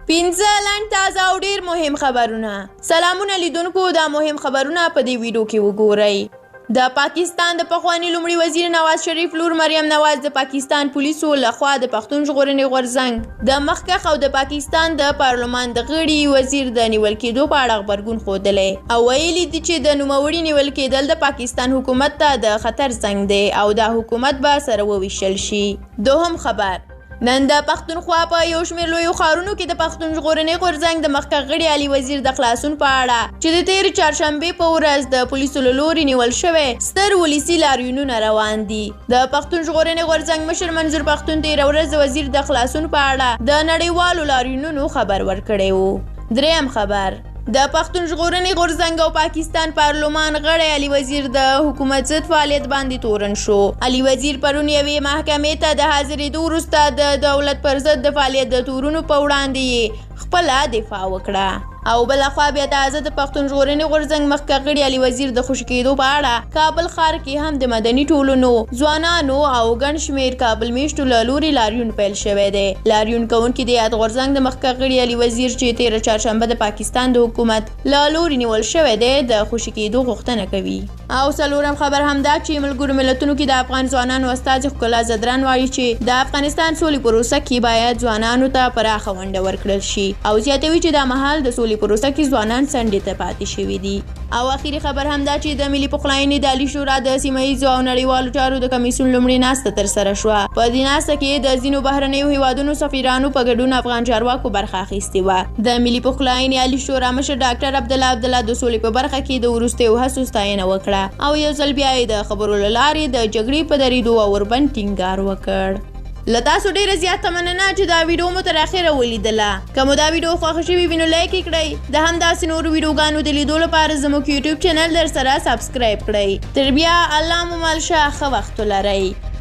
15 لنډ تازه او ډیر مهم خبرونه. سلامونه لیدونکو، دا مهم خبرونه په دې ویډیو کې وګورئ. د پاکستان د پخواني لومړي وزیر نواز شریف لور مریم نواز د پاکستان پولیسو لخوا د پښتون ژغورنې غورځنګ د مخکښ او د پاکستان د پارلمان د غړي وزیر د نیول کېدو په اړه غبرګون ښودلی او ویلي دي چې د نوموړي نیول کېدل د پاکستان حکومت ته د خطر زنګ دی او دا حکومت به سره وویشل شي. دوهم خبر: نن د پښتونخوا په یو شمېر لویو ښارونو کې د پښتون ژغورنې غورځنګ د مخکښ غړي علي وزیر د خلاصون په اړه چې د تېرې چهارشنبې په ورځ د پولیسو له لوري نیول شوی ستر ولسي لاریونونه روان دي. د پښتون ژغورنې غورځنګ مشر منظور پښتون تېره ورځ د وزیر د خلاصون په اړه د نړیوالو لاریونونو خبر ورکړی و. دریم خبر: د پښتون ژغورنې غورځنګ او پاکستان پارلمان غړی علي وزیر د حکومت ضد فعالیت باندې تورن شو. علي وزیر پرون یوې محکمې ته د حاضرېدو وروسته د دولت پر ضد د فعالیت د تورونو په وړاندې خپله دفاع وکړه او بلخوا بیا تازه د پښتون ژغورنې غورځنګ مخکښ غړي علي وزیر د خوشي کېدو په اړه کابل ښار کې هم د مدني ټولنو، ځوانانو او ګڼ شمېر کابل میشتو له لوري لاریون پیل شوی دی. لاریون کوونکي د یاد غورځنګ د مخکښ غړي علي وزیر چې تېره چهارشنبه د پاکستان د حکومت له لوري نیول شوی دی د خوشي کېدو غوښتنه کوي. او څلورم خبر همدا چې ملګرو ملتونو کې د افغان ځوانانو استازي ښکلا زدران وایي چې د افغانستان سولې پروسه کې باید ځوانانو ته پراخه ونډه ورکړل شي او زیاتوي چې دا مهال د سولې پروسه کې ځوانان څنډې ته پاتې شوي دي. او اخري خبر همدا چې د ملي پخلاینې د عالي شورا د سیمه ییزو او نړیوالو چارو د کمیسیون لومړۍ ناسته ترسره شوه. په دې ناسته کې د ځینو بهرنیو هیوادونو سفیرانو په ګډون افغان چارواکو برخه اخیستې وه. د ملي پخلاینې عالي شورا مشر ډاکټر عبدالله د سولې په برخه کې د وروستیو هڅو ستاینه وکړه او یو ځل بیا یې د خبرو له لارې د جګړې په درېدو او وربند ټینګار وکړ. له تاسو ډیره زیاته مننه چې دا ویډیو مو تر اخره ولیدله. که مو دا ویډیو خوښه شوې وي نو لایک یې کړئ. د همداسې نورو ویډیوګانو د لیدو لپاره زموږ یوټیوب چینل در سره سبسکرایب کړئ. تر بیا الله مو مل شه، ښه وخت ولرئ.